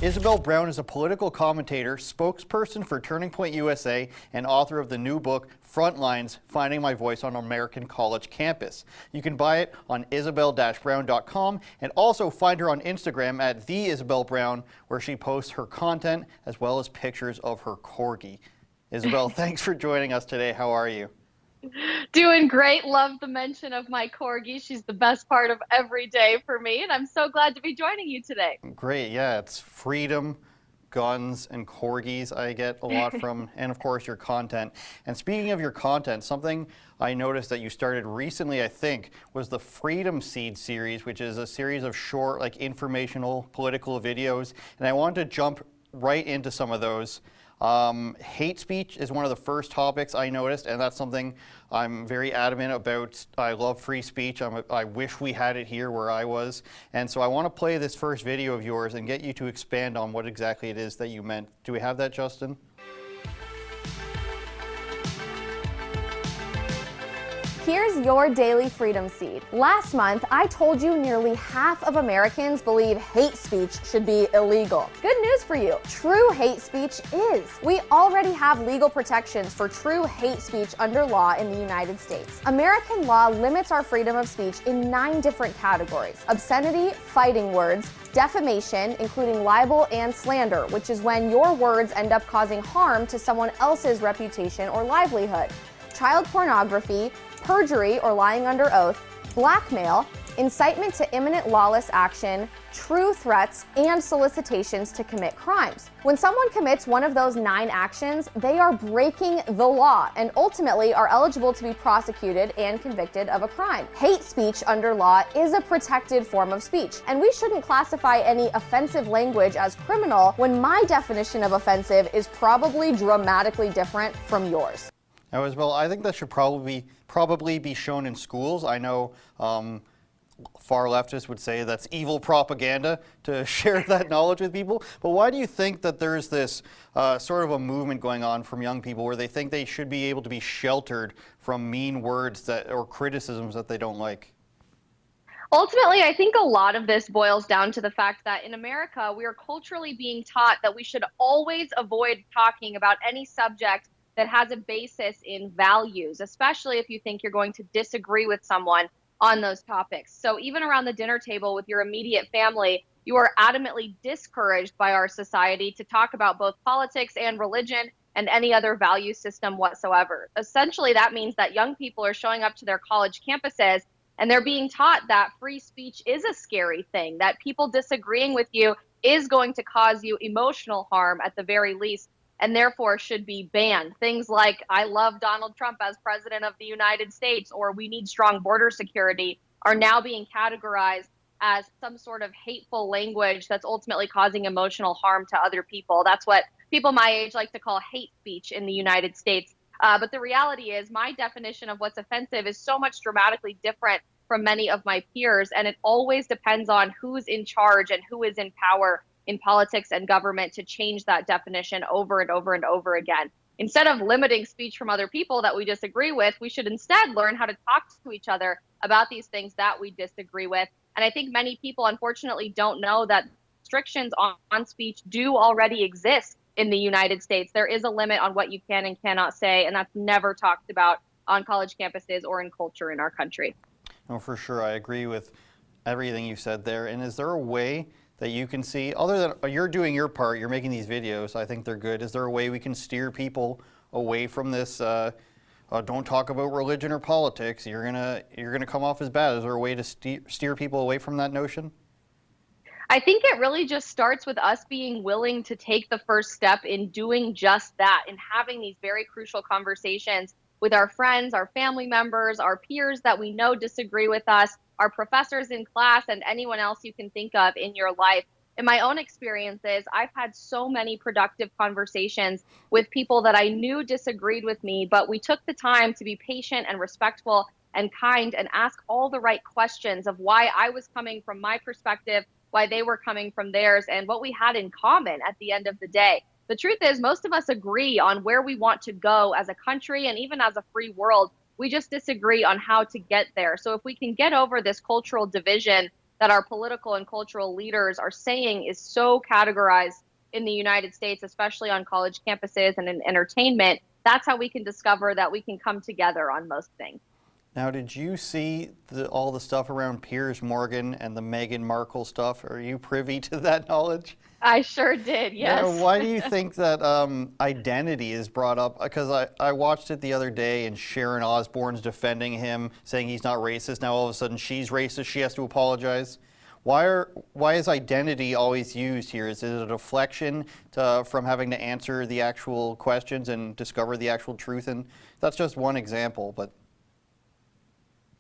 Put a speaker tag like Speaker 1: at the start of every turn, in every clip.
Speaker 1: Isabel Brown is a political commentator, spokesperson for Turning Point USA, and author of the new book, Frontlines, Finding My Voice on American College Campus. You can buy it on isabel-brown.com and also find her on Instagram at @theisabelbrown, where she posts her content as well as pictures of her corgi. Isabel, thanks for joining us today. How are you?
Speaker 2: Doing great. Love the mention of my corgi. She's the best part of every day for me, and I'm so glad to be joining you today.
Speaker 1: Great, yeah, it's freedom, guns, and corgis I get a lot from, and of course your content. And speaking of your content, something I noticed that you started recently, I think, was the Freedom Seed series, which is a series of short, like, informational political videos. And I wanted to jump right into some of those. Hate speech is one of the first topics I noticed, and that's something I'm very adamant about. I love free speech. I wish we had it here where I was. And so I want to play this first video of yours and get you to expand on what exactly it is that you meant. Do we have that, Justin?
Speaker 3: Here's your daily freedom seed. Last month, I told you nearly half of Americans believe hate speech should be illegal. Good news for you. True hate speech is. We already have legal protections for true hate speech under law in the United States. American law limits our freedom of speech in 9 different categories: obscenity, fighting words, defamation, including libel and slander, which is when your words end up causing harm to someone else's reputation or livelihood, child pornography, perjury or lying under oath, blackmail, incitement to imminent lawless action, true threats, and solicitations to commit crimes. When someone commits one of those 9 actions, they are breaking the law and ultimately are eligible to be prosecuted and convicted of a crime. Hate speech under law is a protected form of speech, and we shouldn't classify any offensive language as criminal when my definition of offensive is probably dramatically different from yours.
Speaker 1: Now, Isabel, I think that should probably be shown in schools. I know far leftists would say that's evil propaganda to share that knowledge with people. But why do you think that there's this sort of a movement going on from young people where they think they should be able to be sheltered from mean words or criticisms that they don't like?
Speaker 2: Ultimately, I think a lot of this boils down to the fact that in America, we are culturally being taught that we should always avoid talking about any subject that has a basis in values, especially if you think you're going to disagree with someone on those topics. So even around the dinner table with your immediate family, you are adamantly discouraged by our society to talk about both politics and religion and any other value system whatsoever. Essentially, that means that young people are showing up to their college campuses and they're being taught that free speech is a scary thing, that people disagreeing with you is going to cause you emotional harm at the very least, and therefore should be banned. Things like, I love Donald Trump as president of the United States, or we need strong border security, are now being categorized as some sort of hateful language that's ultimately causing emotional harm to other people. That's what people my age like to call hate speech in the United States. But the reality is my definition of what's offensive is so much dramatically different from many of my peers, and it always depends on who's in charge and who is in power in politics and government to change that definition over and over and over again. Instead of limiting speech from other people that we disagree with, we should instead learn how to talk to each other about these things that we disagree with. And I think many people, unfortunately, don't know that restrictions on speech do already exist in the United States. There is a limit on what you can and cannot say, and that's never talked about on college campuses or in culture in our country.
Speaker 1: No, for sure. I agree with everything you said there. And is there a way that you can see, other than you're doing your part, you're making these videos, I think they're good, is there a way we can steer people away from this, don't talk about religion or politics, you're gonna come off as bad? Is there a way to steer people away from that notion?
Speaker 2: I think it really just starts with us being willing to take the first step in doing just that, and having these very crucial conversations with our friends, our family members, our peers that we know disagree with us, our professors in class, and anyone else you can think of in your life. In my own experiences, I've had so many productive conversations with people that I knew disagreed with me, but we took the time to be patient and respectful and kind and ask all the right questions of why I was coming from my perspective, why they were coming from theirs, and what we had in common at the end of the day. The truth is, most of us agree on where we want to go as a country and even as a free world. We just disagree on how to get there. So if we can get over this cultural division that our political and cultural leaders are saying is so categorized in the United States, especially on college campuses and in entertainment, that's how we can discover that we can come together on most things.
Speaker 1: Now, did you see all the stuff around Piers Morgan and the Meghan Markle stuff? Are you privy to that knowledge?
Speaker 2: I sure did, yes.
Speaker 1: Now, why do you think that identity is brought up? Because I watched it the other day and Sharon Osbourne's defending him, saying he's not racist. Now all of a sudden she's racist. She has to apologize. Why is identity always used here? Is it a deflection from having to answer the actual questions and discover the actual truth? And that's just one example, but.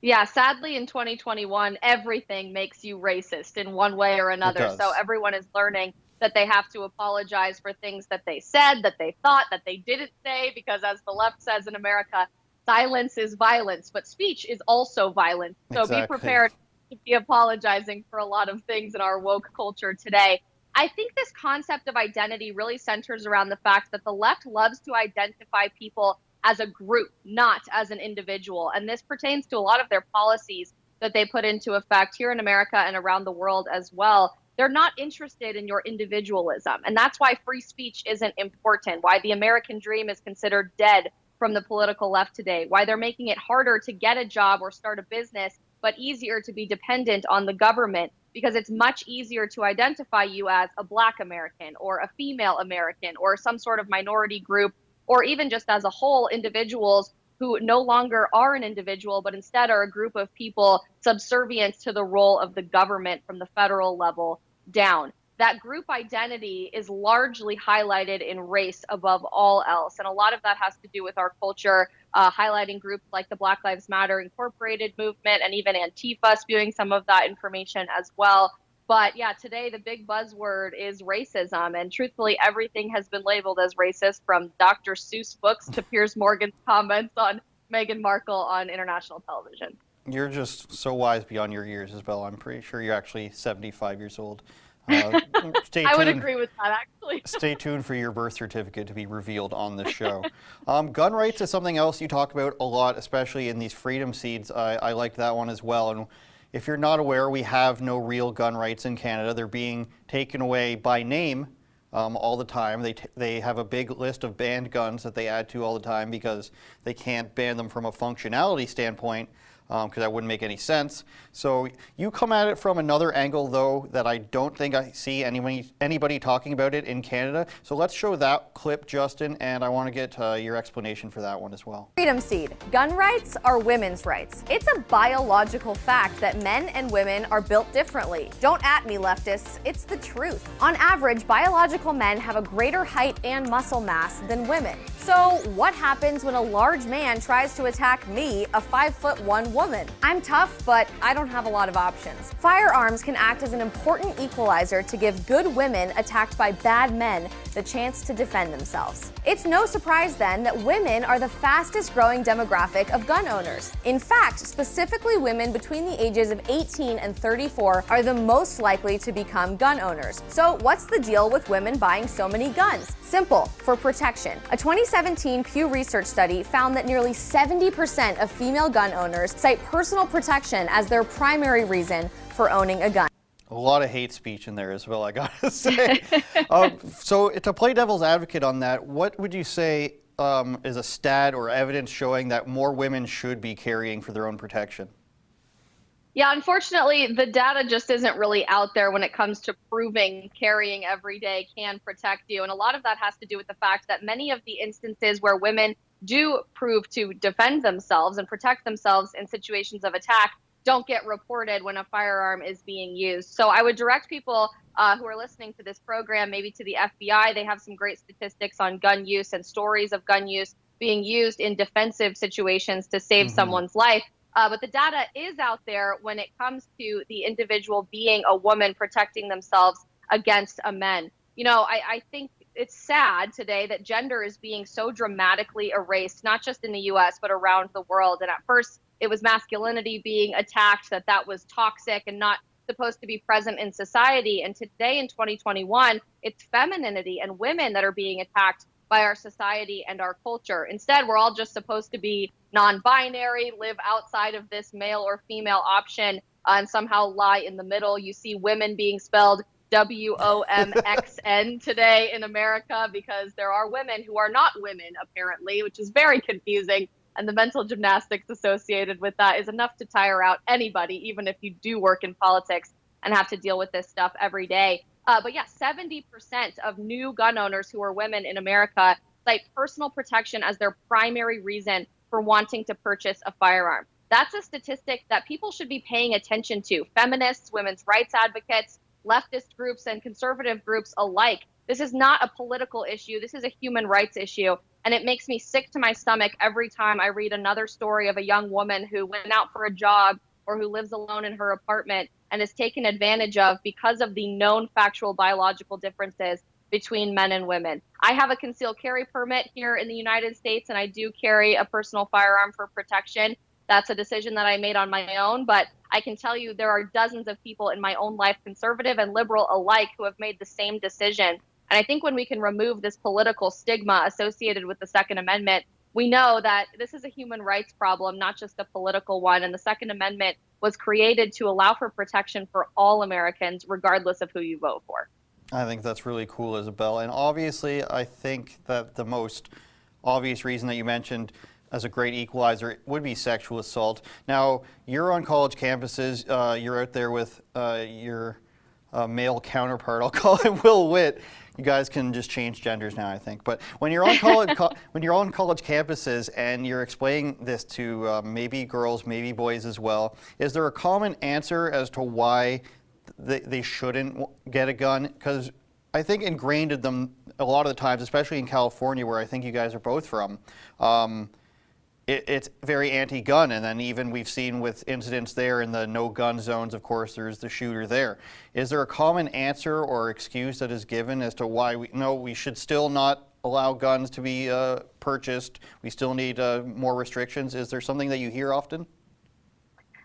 Speaker 2: Yeah, sadly in 2021, everything makes you racist in one way or another. So everyone is learning that they have to apologize for things that they said, that they thought, that they didn't say, because as the left says in America, silence is violence, but speech is also violence. So Be prepared to be apologizing for a lot of things in our woke culture today. I think this concept of identity really centers around the fact that the left loves to identify people as a group, not as an individual. And this pertains to a lot of their policies that they put into effect here in America and around the world as well. They're not interested in your individualism. And that's why free speech isn't important, why the American dream is considered dead from the political left today, why they're making it harder to get a job or start a business, but easier to be dependent on the government, because it's much easier to identify you as a Black American or a female American or some sort of minority group, or even just as a whole individuals who no longer are an individual, but instead are a group of people subservient to the role of the government from the federal level down. That group identity is largely highlighted in race above all else. And a lot of that has to do with our culture, highlighting groups like the Black Lives Matter Incorporated movement and even Antifa spewing some of that information as well. But yeah, today the big buzzword is racism. And truthfully, everything has been labeled as racist, from Dr. Seuss books to Piers Morgan's comments on Meghan Markle on international television.
Speaker 1: You're just so wise beyond your years, Isabel. I'm pretty sure you're actually 75 years old. Stay tuned.
Speaker 2: I would agree with that, actually.
Speaker 1: Stay tuned for your birth certificate to be revealed on this show. Gun rights is something else you talk about a lot, especially in these freedom seeds. I liked that one as well. And if you're not aware, we have no real gun rights in Canada. They're being taken away by name all the time. They have a big list of banned guns that they add to all the time because they can't ban them from a functionality standpoint, because that wouldn't make any sense. So you come at it from another angle, though, that I don't think I see anybody talking about it in Canada. So let's show that clip, Justin, and I want to get your explanation for that one as well.
Speaker 3: Freedom Seed. Gun rights are women's rights. It's a biological fact that men and women are built differently. Don't at me, leftists. It's the truth. On average, biological men have a greater height and muscle mass than women. So what happens when a large man tries to attack me, a 5'1" woman? I'm tough, but I don't have a lot of options. Firearms can act as an important equalizer to give good women attacked by bad men the chance to defend themselves. It's no surprise then that women are the fastest growing demographic of gun owners. In fact, specifically women between the ages of 18 and 34 are the most likely to become gun owners. So what's the deal with women buying so many guns? Simple, for protection. A 2017 Pew Research study found that nearly 70% of female gun owners cite personal protection as their primary reason for owning a gun.
Speaker 1: A lot of hate speech in there as well, I gotta say. So to play devil's advocate on that, what would you say is a stat or evidence showing that more women should be carrying for their own protection?
Speaker 2: Yeah, unfortunately, the data just isn't really out there when it comes to proving carrying every day can protect you. And a lot of that has to do with the fact that many of the instances where women do prove to defend themselves and protect themselves in situations of attack don't get reported when a firearm is being used. So I would direct people who are listening to this program maybe to the FBI. They have some great statistics on gun use and stories of gun use being used in defensive situations to save someone's life. But the data is out there when it comes to the individual being a woman protecting themselves against a man. You know, I think it's sad today that gender is being so dramatically erased, not just in the US, but around the world. And at first, it was masculinity being attacked, that was toxic and not supposed to be present in society. And today in 2021, it's femininity and women that are being attacked by our society and our culture. Instead, we're all just supposed to be non-binary, live outside of this male or female option. and somehow lie in the middle. You see women being spelled WOMXN today in America because there are women who are not women, apparently, which is very confusing. And the mental gymnastics associated with that is enough to tire out anybody, even if you do work in politics and have to deal with this stuff every day. But yeah, 70% of new gun owners who are women in America cite personal protection as their primary reason for wanting to purchase a firearm. That's a statistic that people should be paying attention to. Feminists, women's rights advocates, leftist groups, and conservative groups alike. This is not a political issue. This is a human rights issue. And it makes me sick to my stomach every time I read another story of a young woman who went out for a job or who lives alone in her apartment and is taken advantage of because of the known factual biological differences between men and women. I have a concealed carry permit here in the United States, and I do carry a personal firearm for protection. That's a decision that I made on my own, but I can tell you there are dozens of people in my own life, conservative and liberal alike, who have made the same decision. And I think when we can remove this political stigma associated with the Second Amendment, we know that this is a human rights problem, not just a political one. And the Second Amendment was created to allow for protection for all Americans, regardless of who you vote for.
Speaker 1: I think that's really cool, Isabel. And obviously, I think that the most obvious reason that you mentioned as a great equalizer would be sexual assault. Now, you're on college campuses. You're out there with your male counterpart. I'll call him Will Witt. You guys can just change genders now, I think. But when you're on college, when you're on college campuses and you're explaining this to maybe girls, maybe boys as well, is there a common answer as to why they shouldn't get a gun? Because I think ingrained in them a lot of the times, especially in California, where I think you guys are both from, it's very anti-gun, and then even we've seen with incidents there in the no-gun zones, of course, there's the shooter there. Is there a common answer or excuse that is given as to why we should still not allow guns to be purchased? We still need more restrictions. Is there something that you hear often?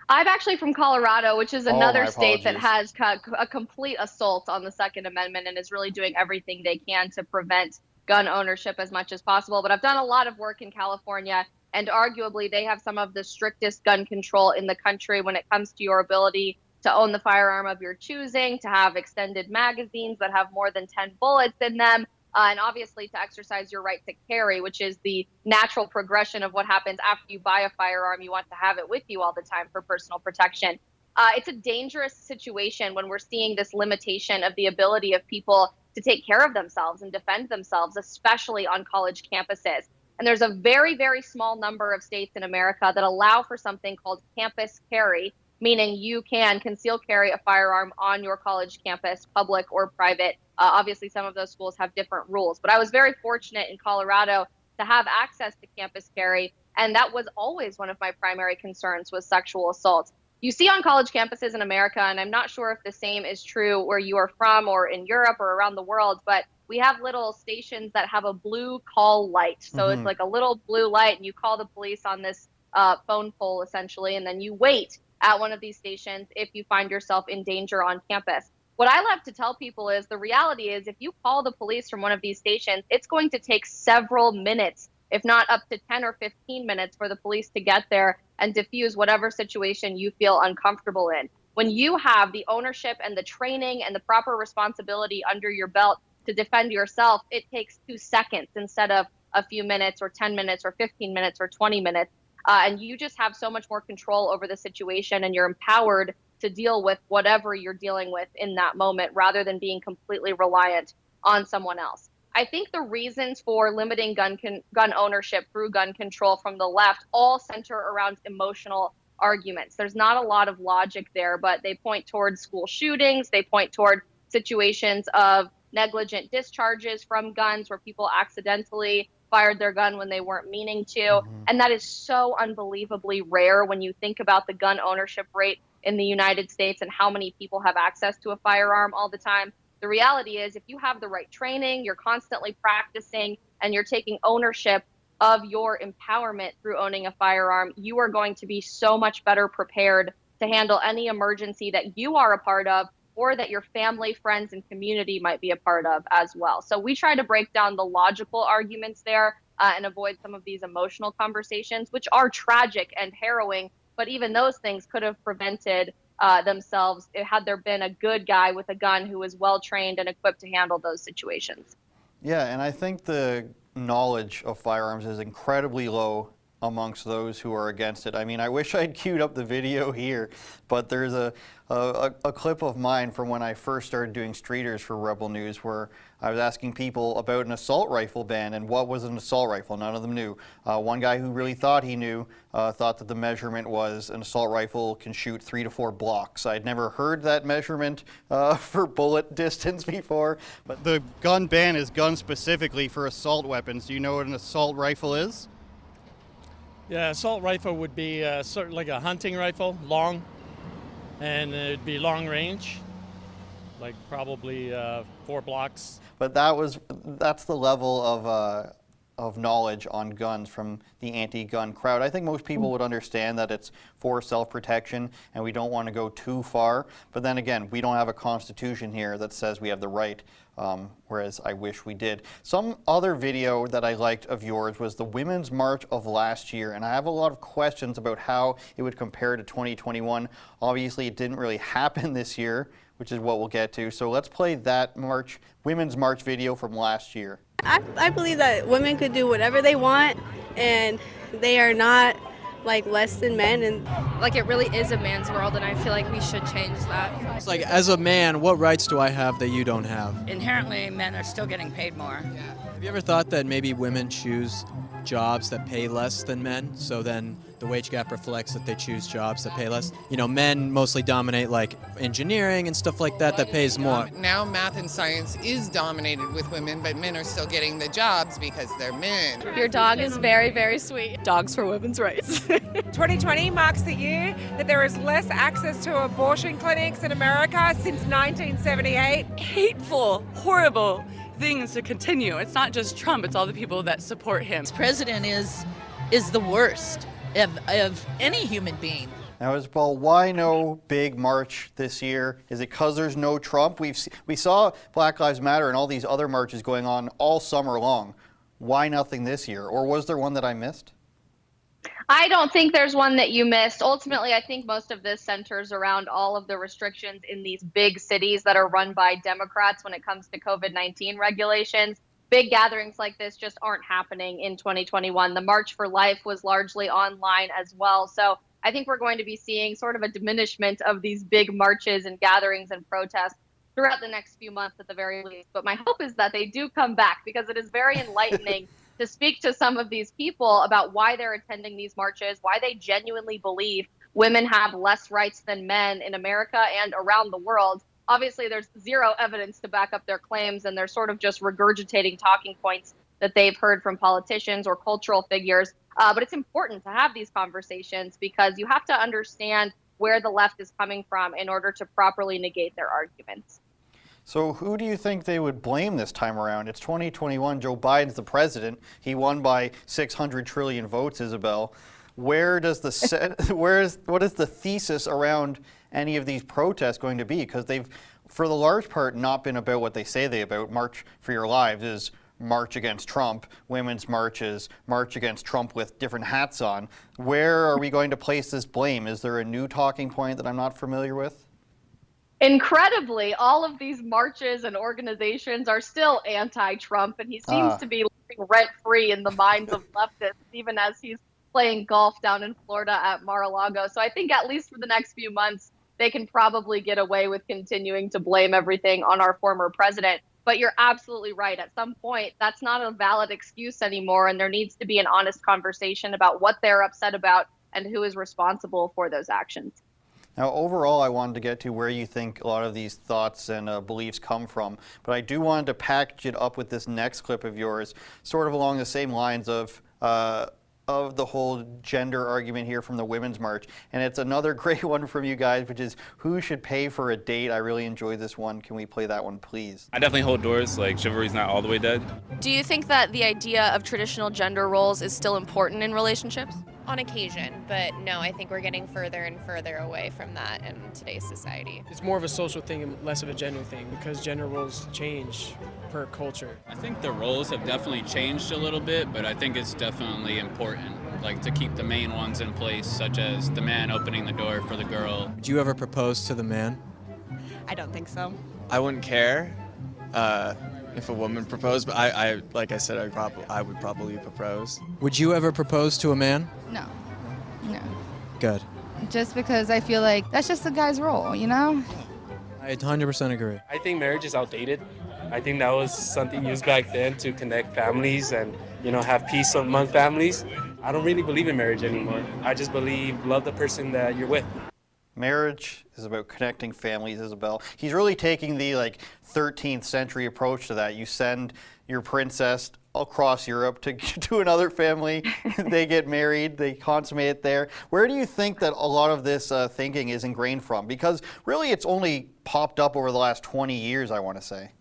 Speaker 2: I'm actually from Colorado, which is another state that
Speaker 1: apologies.
Speaker 2: has a complete assault on the Second Amendment and is really doing everything they can to prevent gun ownership as much as possible. But I've done a lot of work in California, and arguably they have some of the strictest gun control in the country when it comes to your ability to own the firearm of your choosing, to have extended magazines that have more than 10 bullets in them, and obviously to exercise your right to carry, which is the natural progression of what happens after you buy a firearm. You want to have it with you all the time for personal protection. It's a dangerous situation when we're seeing this limitation of the ability of people to take care of themselves and defend themselves, especially on college campuses. And there's a very, very small number of states in America that allow for something called campus carry, meaning you can conceal carry a firearm on your college campus, public or private. Obviously, some of those schools have different rules, but I was very fortunate in Colorado to have access to campus carry, and that was always one of my primary concerns was sexual assault. You see on college campuses in America, and I'm not sure if the same is true where you are from or in Europe or around the world, but we have little stations that have a blue call light. So it's like a little blue light, and you call the police on this phone pole, essentially, and then you wait at one of these stations if you find yourself in danger on campus. What I love to tell people is the reality is if you call the police from one of these stations, it's going to take several minutes, if not up to 10 or 15 minutes for the police to get there and diffuse whatever situation you feel uncomfortable in. When you have the ownership and the training and the proper responsibility under your belt to defend yourself, it takes 2 seconds instead of a few minutes or 10 minutes or 15 minutes or 20 minutes. And you just have so much more control over the situation, and you're empowered to deal with whatever you're dealing with in that moment rather than being completely reliant on someone else. I think the reasons for limiting gun ownership through gun control from the left all center around emotional arguments. There's not a lot of logic there, but they point towards school shootings. They point toward situations of negligent discharges from guns where people accidentally fired their gun when they weren't meaning to. And that is so unbelievably rare when you think about the gun ownership rate in the United States and how many people have access to a firearm all the time. The reality is if you have the right training, you're constantly practicing, and you're taking ownership of your empowerment through owning a firearm, you are going to be so much better prepared to handle any emergency that you are a part of or that your family, friends, and community might be a part of as well. So we try to break down the logical arguments there and avoid some of these emotional conversations, which are tragic and harrowing, but even those things could have prevented themselves had there been a good guy with a gun who was well trained and equipped to handle those situations.
Speaker 1: Yeah, and I think the knowledge of firearms is incredibly low amongst those who are against it. I mean, I wish I'd queued up the video here, but there's a clip of mine from when I first started doing streeters for Rebel News where I was asking people about an assault rifle ban and what was an assault rifle. None of them knew. One guy who really thought he knew thought that the measurement was an assault rifle can shoot 3 to 4 blocks. I'd never heard that measurement for bullet distance before. But the gun ban is gun specifically for assault weapons. Do you know what an assault rifle is?
Speaker 4: Yeah, assault rifle would be sort of like a hunting rifle, long, and it'd be long range, like probably 4 blocks.
Speaker 1: But that's the level of knowledge on guns from the anti-gun crowd. I think most people would understand that it's for self-protection and we don't want to go too far. But then again, we don't have a constitution here that says we have the right, whereas I wish we did. Some other video that I liked of yours was the Women's March of last year, and I have a lot of questions about how it would compare to 2021. Obviously, it didn't really happen this year, which is what we'll get to. So let's play that Women's March video from last year.
Speaker 5: I believe that women could do whatever they want, and they are not like less than men, and
Speaker 6: like it really is a man's world, and I feel like we should change that.
Speaker 7: It's like, as a man, what rights do I have that you don't have?
Speaker 8: Inherently, men are still getting paid more.
Speaker 7: Have you ever thought that maybe women choose jobs that pay less than men, so then the wage gap reflects that they choose jobs that pay less? You know, men mostly dominate like engineering and stuff like that pays more.
Speaker 9: Now math and science is dominated with women, but men are still getting the jobs because they're men.
Speaker 6: Your dog is very, very sweet. Dogs for women's rights.
Speaker 10: 2020 marks the year that there is less access to abortion clinics in America since 1978.
Speaker 11: Hateful, horrible things to continue. It's not just Trump, it's all the people that support him.
Speaker 8: This president is the worst of any human being.
Speaker 1: Now, Isabel, why no big march this year? Is it because there's no Trump? We saw Black Lives Matter and all these other marches going on all summer long. Why nothing this year? Or was there one that I missed?
Speaker 2: I don't think there's one that you missed. Ultimately, I think most of this centers around all of the restrictions in these big cities that are run by Democrats when it comes to COVID-19 regulations. Big gatherings like this just aren't happening in 2021. The March for Life was largely online as well. So I think we're going to be seeing sort of a diminishment of these big marches and gatherings and protests throughout the next few months at the very least. But my hope is that they do come back, because it is very enlightening to speak to some of these people about why they're attending these marches, why they genuinely believe women have less rights than men in America and around the world. Obviously, there's zero evidence to back up their claims, and they're sort of just regurgitating talking points that they've heard from politicians or cultural figures. But it's important to have these conversations, because you have to understand where the left is coming from in order to properly negate their arguments.
Speaker 1: So who do you think they would blame this time around? It's 2021. Joe Biden's the president. He won by 600 trillion votes, Isabel. What is the thesis around any of these protests going to be? Because they've, for the large part, not been about what they say they about. March for Your Lives is march against Trump. Women's March is march against Trump with different hats on. Where are we going to place this blame? Is there a new talking point that I'm not familiar with?
Speaker 2: Incredibly, all of these marches and organizations are still anti-Trump, and he seems to be living rent-free in the minds of leftists, even as he's playing golf down in Florida at Mar-a-Lago. So I think at least for the next few months, they can probably get away with continuing to blame everything on our former president. But you're absolutely right. At some point, that's not a valid excuse anymore, and there needs to be an honest conversation about what they're upset about and who is responsible for those actions.
Speaker 1: Now, overall, I wanted to get to where you think a lot of these thoughts and beliefs come from, but I do want to package it up with this next clip of yours, sort of along the same lines of the whole gender argument here from the Women's March. And it's another great one from you guys, which is who should pay for a date? I really enjoyed this one. Can we play that one, please?
Speaker 12: I definitely hold doors, like chivalry's not all the way dead.
Speaker 6: Do you think that the idea of traditional gender roles is still important in relationships?
Speaker 13: On occasion, but no, I think we're getting further and further away from that in today's society.
Speaker 4: It's more of a social thing and less of a gender thing, because gender roles change per culture.
Speaker 12: I think the roles have definitely changed a little bit, but I think it's definitely important.
Speaker 14: like to keep the main ones in place, such as the man opening the door for the girl.
Speaker 7: Would you ever propose to the man?
Speaker 15: I don't think so.
Speaker 16: I wouldn't care if a woman proposed, but I like I said, I would probably propose.
Speaker 7: Would you ever propose to a man?
Speaker 17: No. No.
Speaker 7: Good.
Speaker 17: Just because I feel like that's just a guy's role, you know?
Speaker 7: I 100% agree.
Speaker 18: I think marriage is outdated. I think that was something used back then to connect families and, have peace among families. I don't really believe in marriage anymore. I just believe love the person that you're with.
Speaker 1: Marriage is about connecting families, Isabel. He's really taking the 13th century approach to that. You send your princess across Europe to another family, they get married, they consummate it there. Where do you think that a lot of this thinking is ingrained from? Because really it's only popped up over the last 20 years, I want to say.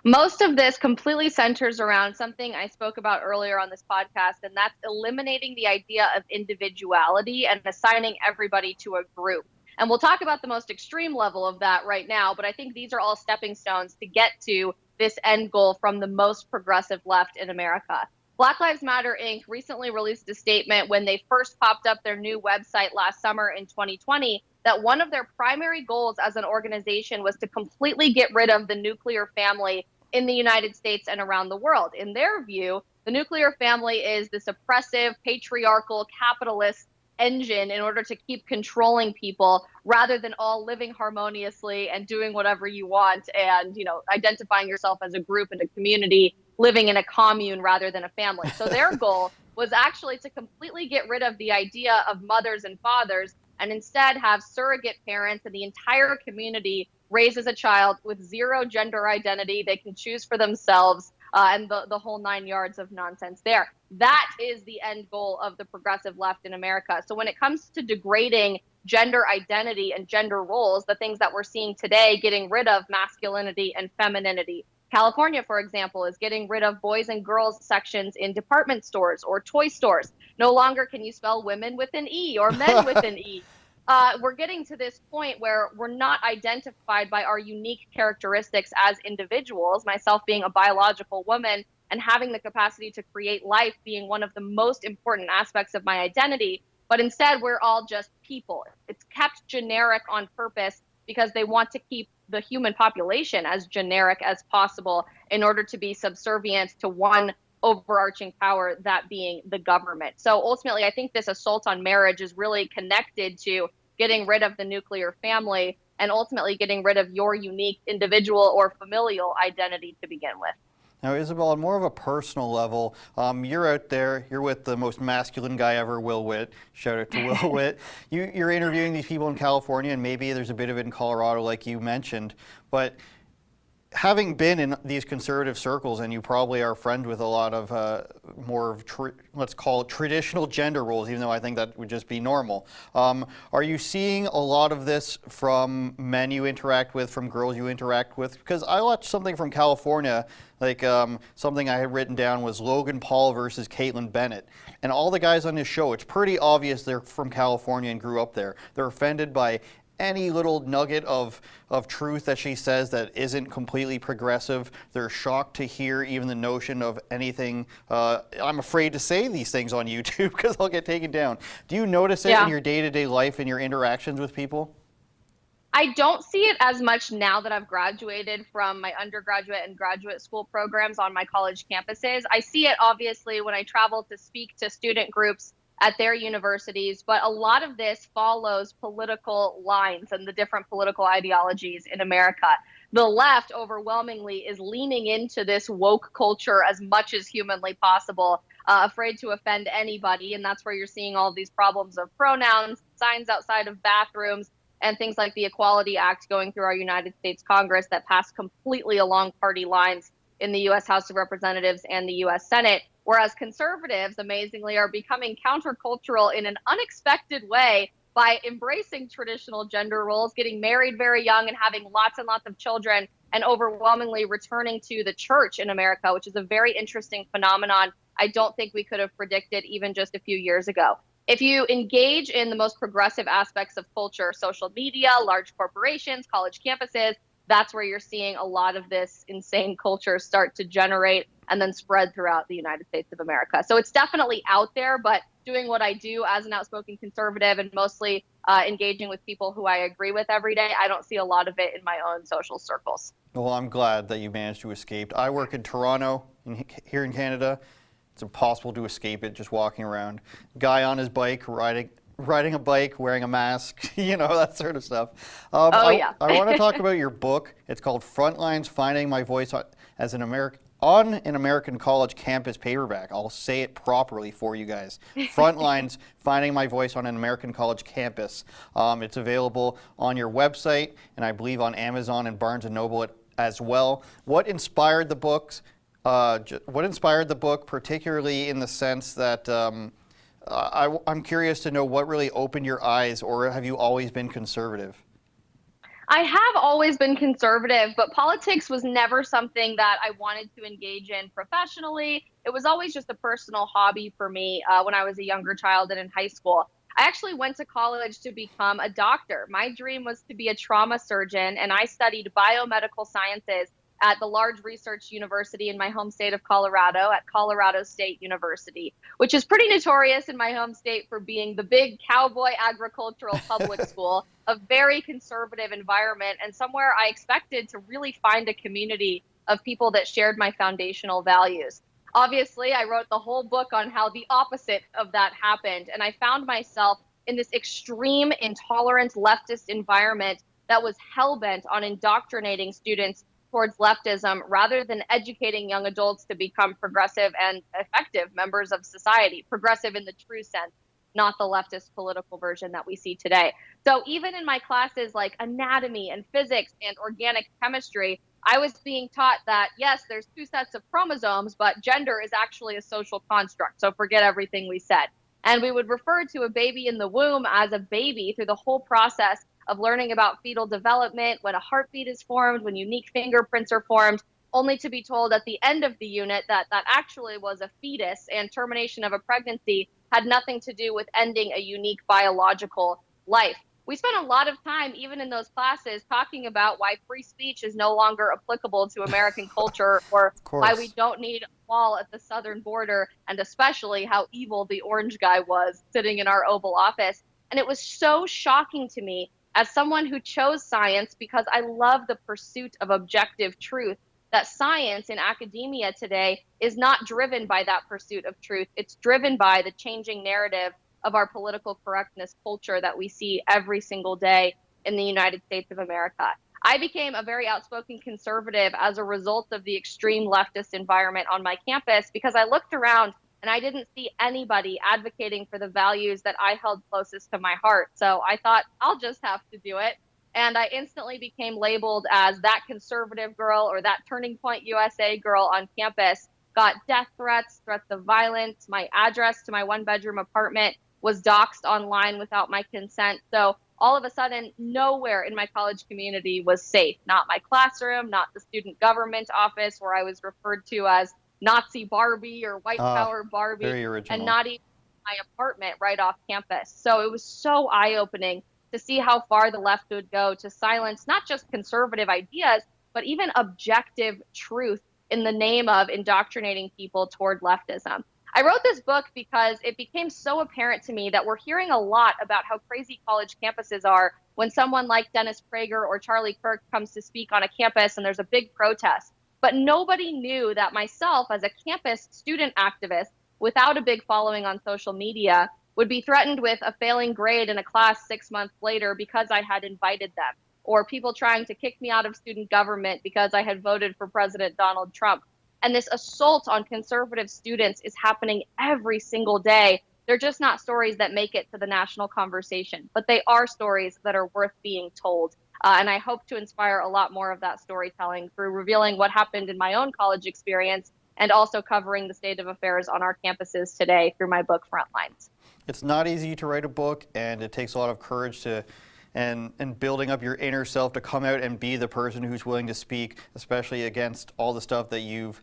Speaker 2: Most of this completely centers around something I spoke about earlier on this podcast, and that's eliminating the idea of individuality and assigning everybody to a group. And we'll talk about the most extreme level of that right now, but I think these are all stepping stones to get to this end goal from the most progressive left in America. Black Lives Matter, Inc. recently released a statement when they first popped up their new website last summer in 2020 that one of their primary goals as an organization was to completely get rid of the nuclear family in the United States and around the world. In their view, the nuclear family is this oppressive, patriarchal, capitalist engine in order to keep controlling people rather than all living harmoniously and doing whatever you want and, identifying yourself as a group and a community, living in a commune rather than a family. So their goal was actually to completely get rid of the idea of mothers and fathers and instead have surrogate parents and the entire community raises a child with zero gender identity. They can choose for themselves and the whole 9 yards of nonsense there. That is the end goal of the progressive left in America. So when it comes to degrading gender identity and gender roles, the things that we're seeing today, getting rid of masculinity and femininity. California, for example, is getting rid of boys and girls sections in department stores or toy stores. No longer can you spell women with an E or men with an E. We're getting to this point where we're not identified by our unique characteristics as individuals, myself being a biological woman and having the capacity to create life being one of the most important aspects of my identity. But instead, we're all just people. It's kept generic on purpose because they want to keep the human population as generic as possible in order to be subservient to one overarching power, that being the government. So ultimately, I think this assault on marriage is really connected to getting rid of the nuclear family and ultimately getting rid of your unique individual or familial identity to begin with.
Speaker 1: Now, Isabel, on more of a personal level, you're out there, you're with the most masculine guy ever, Will Witt. Shout out to Will Witt. You're interviewing these people in California, and maybe there's a bit of it in Colorado, like you mentioned. But having been in these conservative circles, and you probably are friends with a lot of more of, let's call it traditional gender roles, even though I think that would just be normal. Are you seeing a lot of this from men you interact with, from girls you interact with? Because I watched something from California, something I had written down was Logan Paul versus Caitlyn Bennett. And all the guys on this show, it's pretty obvious they're from California and grew up there. They're offended by any little nugget of truth that she says that isn't completely progressive. They're shocked to hear even the notion of anything. I'm afraid to say these things on YouTube because I'll get taken down. Do you notice it in your day-to-day life and your interactions with people?
Speaker 2: I don't see it as much now that I've graduated from my undergraduate and graduate school programs on my college campuses. I see it obviously when I travel to speak to student groups at their universities, but a lot of this follows political lines and the different political ideologies in America. The left overwhelmingly is leaning into this woke culture as much as humanly possible, afraid to offend anybody, and that's where you're seeing all of these problems of pronouns, signs outside of bathrooms, and things like the Equality Act going through our United States Congress that passed completely along party lines in the U.S. House of Representatives and the U.S. Senate. Whereas conservatives, amazingly, are becoming countercultural in an unexpected way by embracing traditional gender roles, getting married very young and having lots and lots of children, and overwhelmingly returning to the church in America, which is a very interesting phenomenon I don't think we could have predicted even just a few years ago. If you engage in the most progressive aspects of culture, social media, large corporations, college campuses, that's where you're seeing a lot of this insane culture start to generate and then spread throughout the United States of America. So it's definitely out there, but doing what I do as an outspoken conservative and mostly engaging with people who I agree with every day, I don't see a lot of it in my own social circles.
Speaker 1: Well, I'm glad that you managed to escape. I work in Toronto, here in Canada. It's impossible to escape it just walking around. Guy on his bike, riding a bike, wearing a mask, you know, that sort of stuff.
Speaker 2: Yeah.
Speaker 1: I want to talk about your book. It's called Frontlines: Finding My Voice on an American College Campus paperback. I'll say it properly for you guys. Frontlines: Finding My Voice on an American College Campus. It's available on your website and I believe on Amazon and Barnes & Noble as well. What inspired the books? What inspired the book, particularly in the sense that I'm curious to know what really opened your eyes, or have you always been conservative?
Speaker 2: I have always been conservative, but politics was never something that I wanted to engage in professionally. It was always just a personal hobby for me when I was a younger child and in high school. I actually went to college to become a doctor. My dream was to be a trauma surgeon, and I studied biomedical sciences at the large research university in my home state of Colorado, at Colorado State University, which is pretty notorious in my home state for being the big cowboy agricultural public school, a very conservative environment, and somewhere I expected to really find a community of people that shared my foundational values. Obviously, I wrote the whole book on how the opposite of that happened, and I found myself in this extreme, intolerant leftist environment that was hell-bent on indoctrinating students towards leftism rather than educating young adults to become progressive and effective members of society, progressive in the true sense, not the leftist political version that we see today. So even in my classes like anatomy and physics and organic chemistry, I was being taught that, yes, there's two sets of chromosomes, but gender is actually a social construct. So forget everything we said. And we would refer to a baby in the womb as a baby through the whole process of learning about fetal development, when a heartbeat is formed, when unique fingerprints are formed, only to be told at the end of the unit that that actually was a fetus, and termination of a pregnancy had nothing to do with ending a unique biological life. We spent a lot of time, even in those classes, talking about why free speech is no longer applicable to American culture, or why we don't need a wall at the southern border, and especially how evil the orange guy was sitting in our Oval Office. And it was so shocking to me as someone who chose science because I love the pursuit of objective truth, that science in academia today is not driven by that pursuit of truth. It's driven by the changing narrative of our political correctness culture that we see every single day in the United States of America. I became a very outspoken conservative as a result of the extreme leftist environment on my campus because I looked around and I didn't see anybody advocating for the values that I held closest to my heart. So I thought, I'll just have to do it. And I instantly became labeled as that conservative girl, or that Turning Point USA girl on campus. Got death threats, threats of violence. My address to my one-bedroom apartment was doxed online without my consent. So all of a sudden, nowhere in my college community was safe. Not my classroom, not the student government office where I was referred to as Nazi Barbie or white power Barbie, and not even my apartment right off campus. So it was so eye-opening to see how far the left would go to silence not just conservative ideas, but even objective truth in the name of indoctrinating people toward leftism. I wrote this book because it became so apparent to me that we're hearing a lot about how crazy college campuses are when someone like Dennis Prager or Charlie Kirk comes to speak on a campus and there's a big protest. But nobody knew that myself, as a campus student activist without a big following on social media, would be threatened with a failing grade in a class 6 months later because I had invited them, or people trying to kick me out of student government because I had voted for President Donald Trump. And this assault on conservative students is happening every single day. They're just not stories that make it to the national conversation, but they are stories that are worth being told. And I hope to inspire a lot more of that storytelling through revealing what happened in my own college experience and also covering the state of affairs on our campuses today through my book, Frontlines.
Speaker 1: It's not easy to write a book, and it takes a lot of courage to and building up your inner self to come out and be the person who's willing to speak, especially against all the stuff that you've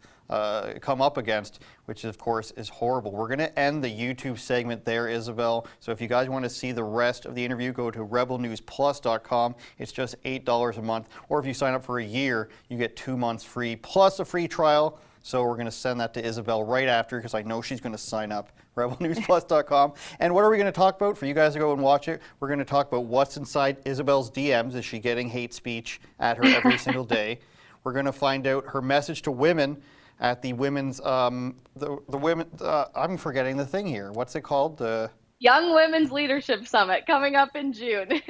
Speaker 1: come up against, which of course is horrible. We're going to end the YouTube segment there, Isabel. So if you guys want to see the rest of the interview, go to rebelnewsplus.com. It's just $8 a month. Or if you sign up for a year, you get 2 months free, plus a free trial. So we're going to send that to Isabel right after because I know she's going to sign up. rebelnewsplus.com. And what are we going to talk about? For you guys to go and watch it, we're going to talk about what's inside Isabel's DMs. Is she getting hate speech at her every single day? We're going to find out her message to women at the women's, I'm forgetting the thing here. What's it called?
Speaker 2: Young Women's Leadership Summit coming up in June.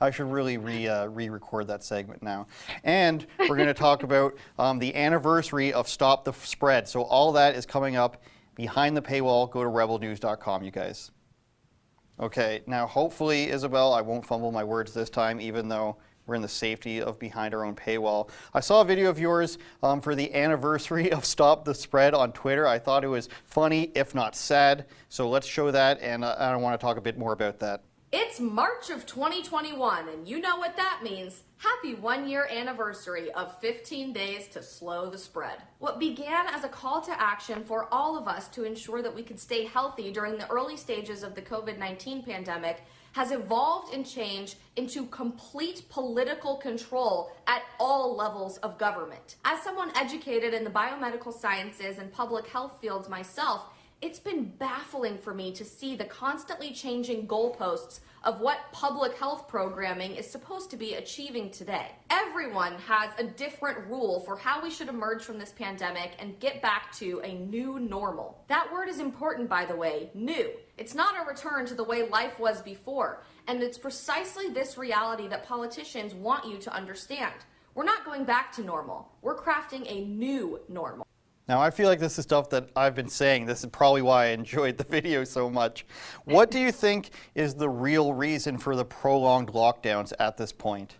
Speaker 1: I should really re-record that segment now. And we're going to talk about the anniversary of Stop the Spread. So all that is coming up behind the paywall. Go to rebelnews.com, you guys. Okay, now hopefully, Isabel, I won't fumble my words this time, even though we're in the safety of behind our own paywall. I saw a video of yours for the anniversary of Stop the Spread on Twitter. I thought it was funny, if not sad. So let's show that, and I want to talk a bit more about that.
Speaker 3: It's March of 2021, and you know what that means. Happy 1-year anniversary of 15 days to slow the spread. What began as a call to action for all of us to ensure that we could stay healthy during the early stages of the COVID-19 pandemic has evolved and changed into complete political control at all levels of government. As someone educated in the biomedical sciences and public health fields myself, it's been baffling for me to see the constantly changing goalposts of what public health programming is supposed to be achieving today. Everyone has a different rule for how we should emerge from this pandemic and get back to a new normal. That word is important, by the way, new. It's not a return to the way life was before, and it's precisely this reality that politicians want you to understand. We're not going back to normal. We're crafting a new normal.
Speaker 1: Now, I feel like this is stuff that I've been saying. This is probably why I enjoyed the video so much. What do you think is the real reason for the prolonged lockdowns at this point?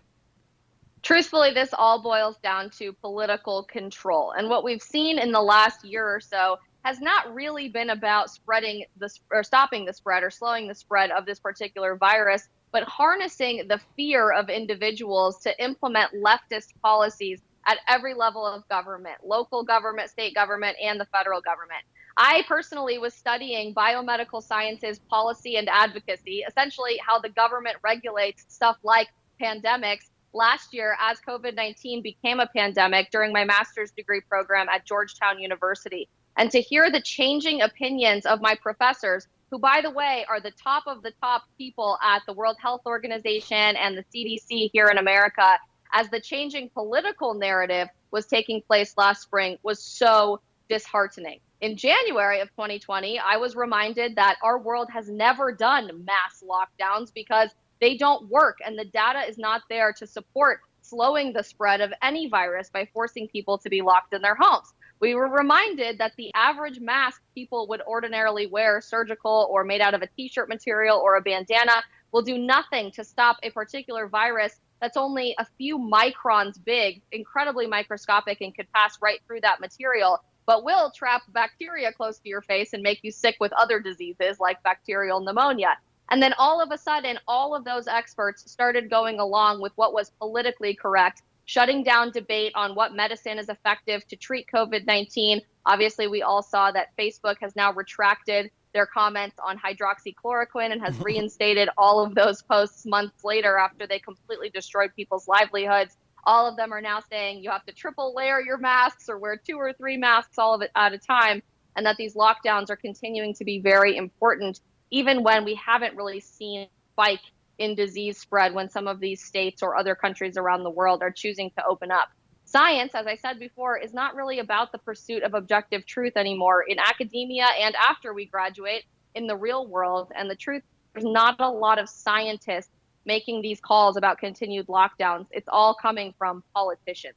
Speaker 2: Truthfully, this all boils down to political control. And what we've seen in the last year or so has not really been about stopping the spread or slowing the spread of this particular virus, but harnessing the fear of individuals to implement leftist policies at every level of government, local government, state government, and the federal government. I personally was studying biomedical sciences, policy, and advocacy, essentially how the government regulates stuff like pandemics last year as COVID-19 became a pandemic during my master's degree program at Georgetown University. And to hear the changing opinions of my professors, who, by the way, are the top of the top people at the World Health Organization and the CDC here in America, as the changing political narrative was taking place last spring, was so disheartening. In January of 2020, I was reminded that our world has never done mass lockdowns because they don't work and the data is not there to support slowing the spread of any virus by forcing people to be locked in their homes. We were reminded that the average mask people would ordinarily wear, surgical or made out of a t-shirt material or a bandana, will do nothing to stop a particular virus that's only a few microns big, incredibly microscopic, and could pass right through that material, but will trap bacteria close to your face and make you sick with other diseases like bacterial pneumonia. And then all of a sudden, all of those experts started going along with what was politically correct, shutting down debate on what medicine is effective to treat COVID-19. Obviously, we all saw that Facebook has now retracted their comments on hydroxychloroquine and has reinstated all of those posts months later after they completely destroyed people's livelihoods. All of them are now saying you have to triple layer your masks or wear 2 or 3 masks all of it at a time, and that these lockdowns are continuing to be very important, even when we haven't really seen a spike in disease spread when some of these states or other countries around the world are choosing to open up. Science, as I said before, is not really about the pursuit of objective truth anymore in academia and after we graduate in the real world. And the truth, there's not a lot of scientists making these calls about continued lockdowns. It's all coming from politicians.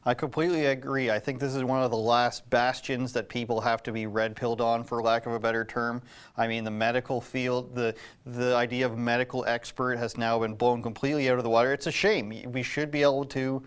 Speaker 1: I completely agree. I think this is one of the last bastions that people have to be red-pilled on, for lack of a better term. I mean, the medical field, the idea of medical expert has now been blown completely out of the water. It's a shame. We should be able to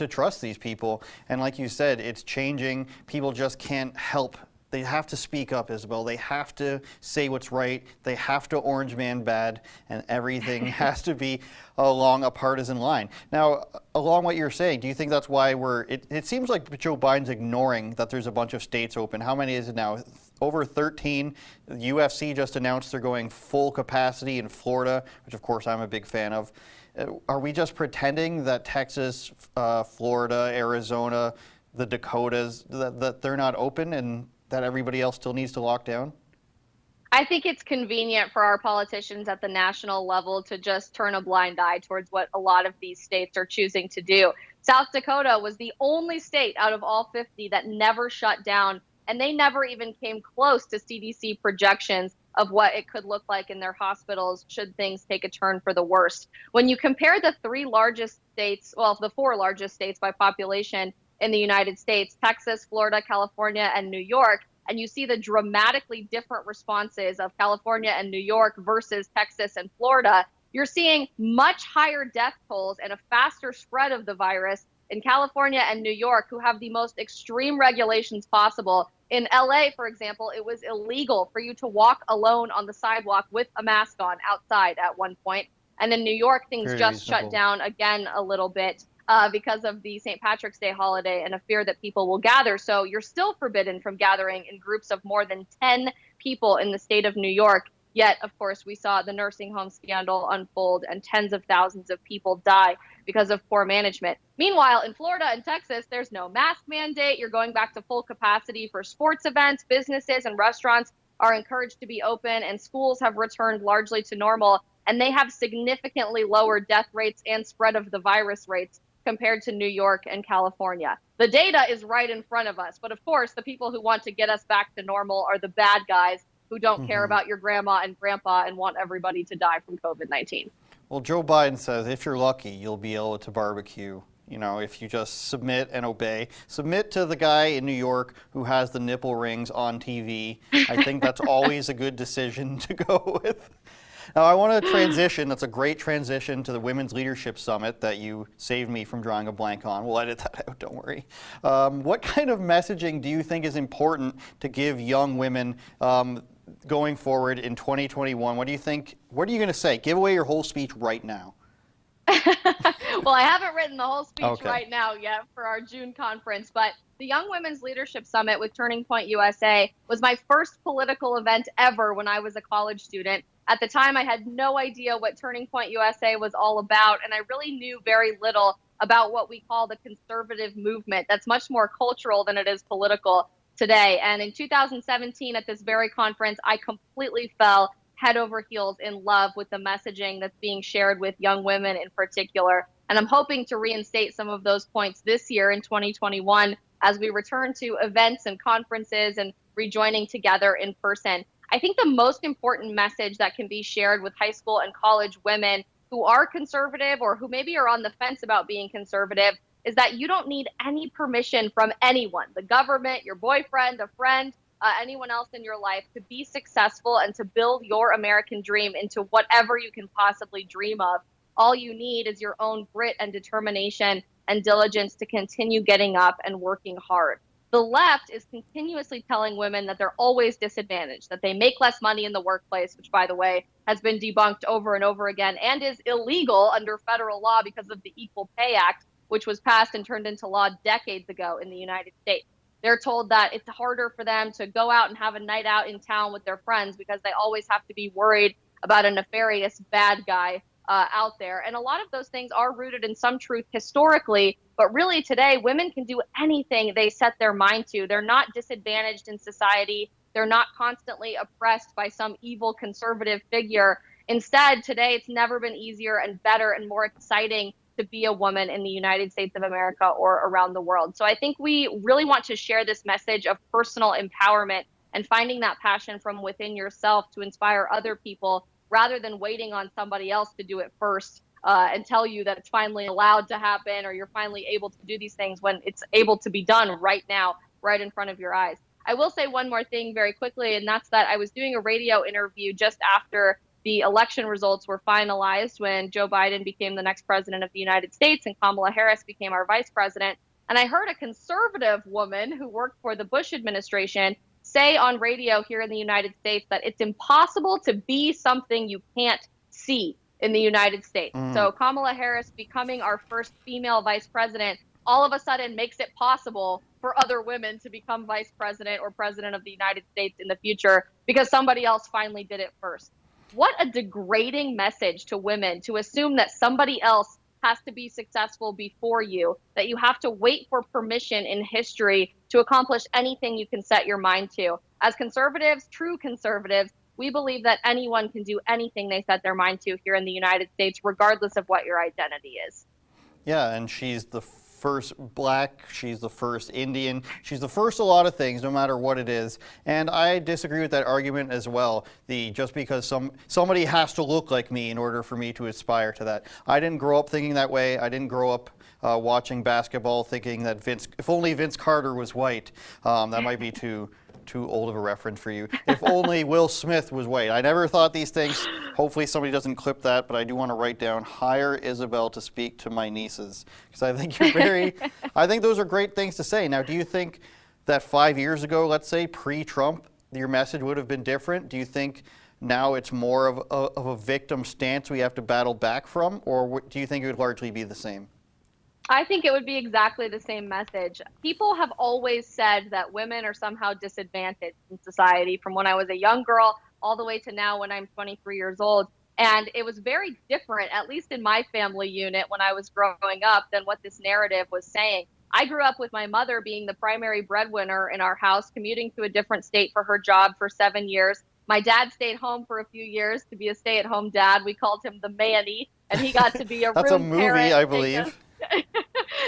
Speaker 1: trust these people. And like you said, it's changing. People just can't help. They have to speak up, Isabel. They have to say what's right. They have to orange man bad, and everything has to be along a partisan line. Now, along what you're saying, do you think that's why it seems like Joe Biden's ignoring that there's a bunch of states open. How many is it now? Over 13. The UFC just announced they're going full capacity in Florida, which of course I'm a big fan of. Are we just pretending that Texas, Florida, Arizona, the Dakotas, that they're not open and that everybody else still needs to lock down?
Speaker 2: I think it's convenient for our politicians at the national level to just turn a blind eye towards what a lot of these states are choosing to do. South Dakota was the only state out of all 50 that never shut down, and they never even came close to CDC projections of what it could look like in their hospitals should things take a turn for the worst. When you compare the three largest states, well, the four largest states by population in the United States, Texas, Florida, California, and New York, and you see the dramatically different responses of California and New York versus Texas and Florida, you're seeing much higher death tolls and a faster spread of the virus in California and New York, who have the most extreme regulations possible. In LA, for example, it was illegal for you to walk alone on the sidewalk with a mask on outside at one point. And in New York, things
Speaker 1: Very
Speaker 2: just
Speaker 1: reasonable.
Speaker 2: shut down again a little bit. Because of the St. Patrick's Day holiday and a fear that people will gather. So you're still forbidden from gathering in groups of more than 10 people in the state of New York. Yet, of course, we saw the nursing home scandal unfold and tens of thousands of people die because of poor management. Meanwhile, in Florida and Texas, there's no mask mandate. You're going back to full capacity for sports events. Businesses and restaurants are encouraged to be open, and schools have returned largely to normal. And they have significantly lower death rates and spread of the virus rates compared to New York and California. The data is right in front of us. But of course, the people who want to get us back to normal are the bad guys who don't care about your grandma and grandpa and want everybody to die from COVID-19.
Speaker 1: Well, Joe Biden says if you're lucky, you'll be able to barbecue. You know, if you just submit and obey. Submit to the guy in New York who has the nipple rings on TV. I think that's always a good decision to go with. Now, I want to transition. That's a great transition to the Women's Leadership Summit that you saved me from drawing a blank on. We'll edit that out, don't worry. What kind of messaging do you think is important to give young women going forward in 2021? What do you think? What are you going to say? Give away your whole speech right now.
Speaker 2: Well, I haven't written the whole speech
Speaker 1: Okay.
Speaker 2: right now yet for our June conference, but the Young Women's Leadership Summit with Turning Point USA was my first political event ever when I was a college student. At the time, I had no idea what Turning Point USA was all about, and I really knew very little about what we call the conservative movement. That's much more cultural than it is political today. And in 2017, at this very conference, I completely fell head over heels in love with the messaging that's being shared with young women in particular. And I'm hoping to reinstate some of those points this year in 2021 as we return to events and conferences and rejoining together in person. I think the most important message that can be shared with high school and college women who are conservative or who maybe are on the fence about being conservative is that you don't need any permission from anyone, the government, your boyfriend, a friend, anyone else in your life, to be successful and to build your American dream into whatever you can possibly dream of. All you need is your own grit and determination and diligence to continue getting up and working hard. The left is continuously telling women that they're always disadvantaged, that they make less money in the workplace, which, by the way, has been debunked over and over again and is illegal under federal law because of the Equal Pay Act, which was passed and turned into law decades ago in the United States. They're told that it's harder for them to go out and have a night out in town with their friends because they always have to be worried about a nefarious bad guy out there. And a lot of those things are rooted in some truth historically, but really today, women can do anything they set their mind to. They're not disadvantaged in society. They're not constantly oppressed by some evil conservative figure. Instead, today, it's never been easier and better and more exciting to be a woman in the United States of America or around the world. So I think we really want to share this message of personal empowerment and finding that passion from within yourself to inspire other people rather than waiting on somebody else to do it first and tell you that it's finally allowed to happen or you're finally able to do these things when it's able to be done right now, right in front of your eyes. I will say one more thing very quickly, and that's that I was doing a radio interview just after the election results were finalized when Joe Biden became the next president of the United States and Kamala Harris became our vice president. And I heard a conservative woman who worked for the Bush administration say on radio here in the United States that it's impossible to be something you can't see in the United States. So Kamala Harris becoming our first female vice president all of a sudden makes it possible for other women to become vice president or president of the United States in the future because somebody else finally did it first. What a degrading message to women to assume that somebody else has to be successful before you, that you have to wait for permission in history to accomplish anything you can set your mind to. As conservatives, true conservatives, we believe that anyone can do anything they set their mind to here in the United States, regardless of what your identity is.
Speaker 1: Yeah, and she's the first black, she's the first Indian, she's the first a lot of things, no matter what it is. And I disagree with that argument as well. Just because somebody has to look like me in order for me to aspire to that. I didn't grow up thinking that way. I didn't grow up watching basketball thinking that if only Vince Carter was white. That might be too old of a reference for you. If only Will Smith was white. I never thought these things. Hopefully somebody doesn't clip that, but I do want to write down, hire Isabel to speak to my nieces. Because I think I think those are great things to say. Now, do you think that 5 years ago, let's say, pre-Trump, your message would have been different? Do you think now it's more of a victim stance we have to battle back from? Or do you think it would largely be the same?
Speaker 2: I think it would be exactly the same message. People have always said that women are somehow disadvantaged in society, from when I was a young girl all the way to now when I'm 23 years old. And it was very different, at least in my family unit when I was growing up, than what this narrative was saying. I grew up with my mother being the primary breadwinner in our house, commuting to a different state for her job for 7 years. My dad stayed home for a few years to be a stay-at-home dad. We called him the Manny, and he got to be a
Speaker 1: That's a
Speaker 2: room
Speaker 1: movie,
Speaker 2: parent.
Speaker 1: I believe.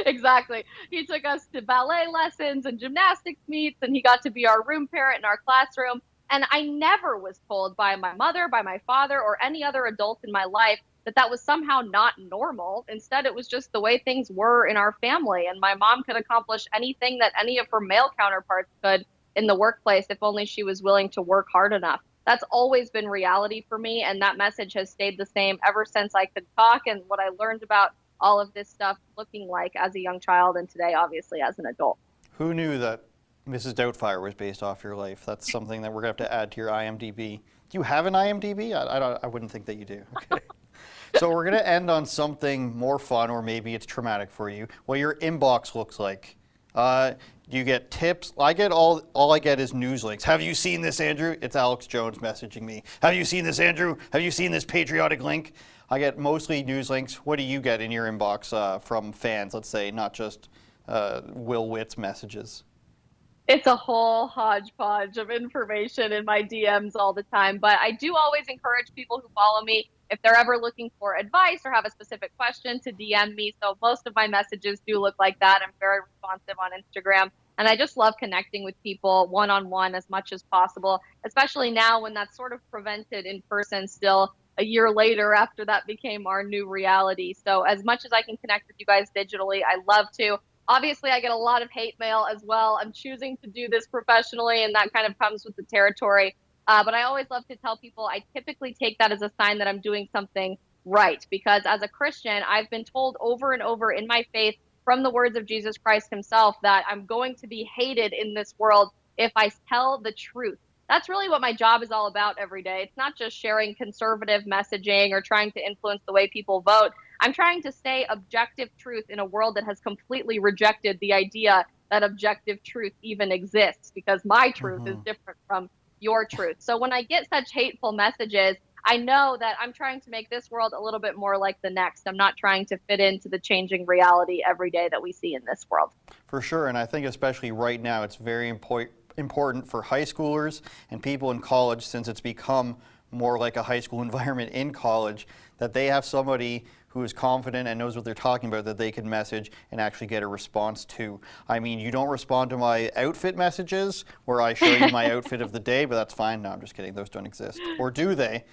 Speaker 2: Exactly. He took us to ballet lessons and gymnastics meets, and he got to be our room parent in our classroom. And I never was told by my mother, by my father, or any other adult in my life that was somehow not normal. Instead, it was just the way things were in our family. And my mom could accomplish anything that any of her male counterparts could in the workplace if only she was willing to work hard enough. That's always been reality for me, and that message has stayed the same ever since I could talk, and what I learned about all of this stuff looking like as a young child, and today obviously as an adult.
Speaker 1: Who knew that Mrs. Doubtfire was based off your life? That's something that we're going to have to add to your IMDb. Do you have an IMDb? I wouldn't think that you do. Okay. So we're going to end on something more fun, or maybe it's traumatic for you. What your inbox looks like. Do you get tips? I get all I get is news links. Have you seen this, Andrew? It's Alex Jones messaging me. Have you seen this, Andrew? Have you seen this patriotic link? I get mostly news links. What do you get in your inbox from fans, let's say, not just Will Witt's messages?
Speaker 2: It's a whole hodgepodge of information in my DMs all the time, but I do always encourage people who follow me, if they're ever looking for advice or have a specific question, to DM me. So most of my messages do look like that. I'm very responsive on Instagram, and I just love connecting with people one-on-one as much as possible, especially now when that's sort of prevented in person still a year later after that became our new reality. So as much as I can connect with you guys digitally, I love to. Obviously, I get a lot of hate mail as well. I'm choosing to do this professionally, and that kind of comes with the territory. But I always love to tell people I typically take that as a sign that I'm doing something right, because as a Christian, I've been told over and over in my faith from the words of Jesus Christ himself that I'm going to be hated in this world if I tell the truth. That's really what my job is all about every day. It's not just sharing conservative messaging or trying to influence the way people vote. I'm trying to say objective truth in a world that has completely rejected the idea that objective truth even exists, because my truth is different from your truth. So when I get such hateful messages, I know that I'm trying to make this world a little bit more like the next. I'm not trying to fit into the changing reality every day that we see in this world.
Speaker 1: For sure, and I think especially right now, it's very important for high schoolers and people in college, since it's become more like a high school environment in college, that they have somebody who is confident and knows what they're talking about that they can message and actually get a response to. I mean, you don't respond to my outfit messages where I show you my outfit of the day, but that's fine. No, I'm just kidding. Those don't exist. Or do they?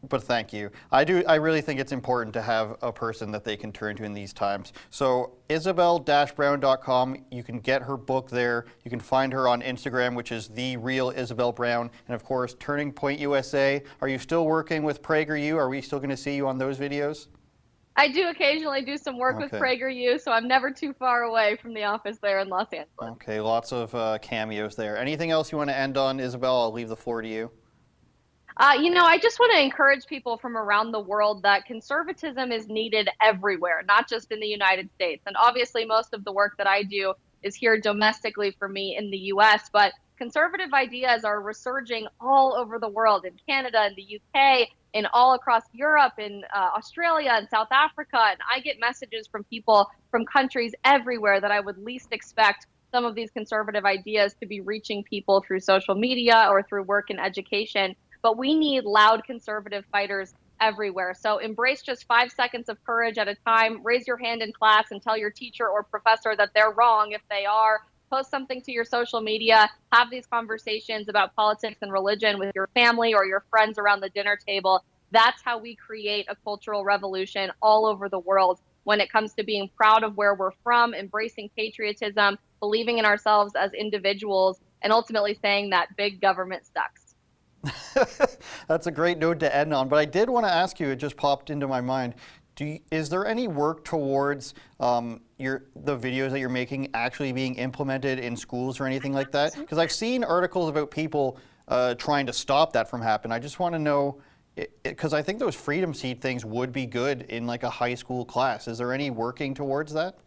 Speaker 1: But thank you. I really think it's important to have a person that they can turn to in these times. So Isabel-Brown.com, you can get her book there. You can find her on Instagram, which is The Real Isabel Brown. And of course, Turning Point USA. Are you still working with PragerU? Are we still going to see you on those videos?
Speaker 2: I do occasionally do some work with PragerU, so I'm never too far away from the office there in Los Angeles.
Speaker 1: Okay, lots of cameos there. Anything else you want to end on, Isabel? I'll leave the floor to you.
Speaker 2: I just want to encourage people from around the world that conservatism is needed everywhere, not just in the United States. And obviously, most of the work that I do is here domestically for me in the US, but conservative ideas are resurging all over the world, in Canada, in the UK, and all across Europe, in Australia and South Africa. And I get messages from people from countries everywhere that I would least expect some of these conservative ideas to be reaching people through social media or through work and education. But we need loud conservative fighters everywhere. So embrace just 5 seconds of courage at a time. Raise your hand in class and tell your teacher or professor that they're wrong if they are. Post something to your social media. Have these conversations about politics and religion with your family or your friends around the dinner table. That's how we create a cultural revolution all over the world when it comes to being proud of where we're from, embracing patriotism, believing in ourselves as individuals, and ultimately saying that big government sucks.
Speaker 1: That's a great note to end on, but I did want to ask you, it just popped into my mind, is there any work towards the videos that you're making actually being implemented in schools or anything like that? Because I've seen articles about people trying to stop that from happening. I just want to know, because I think those Freedom Seed things would be good in like a high school class. Is there any working towards that?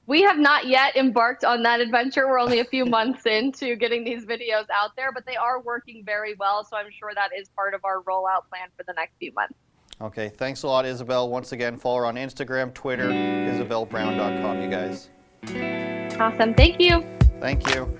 Speaker 2: We have not yet embarked on that adventure. We're only a few months into getting these videos out there, but they are working very well. So I'm sure that is part of our rollout plan for the next few months.
Speaker 1: Okay, thanks a lot, Isabel. Once again, follow her on Instagram, Twitter, isabelbrown.com, you guys.
Speaker 2: Awesome. Thank you.
Speaker 1: Thank you.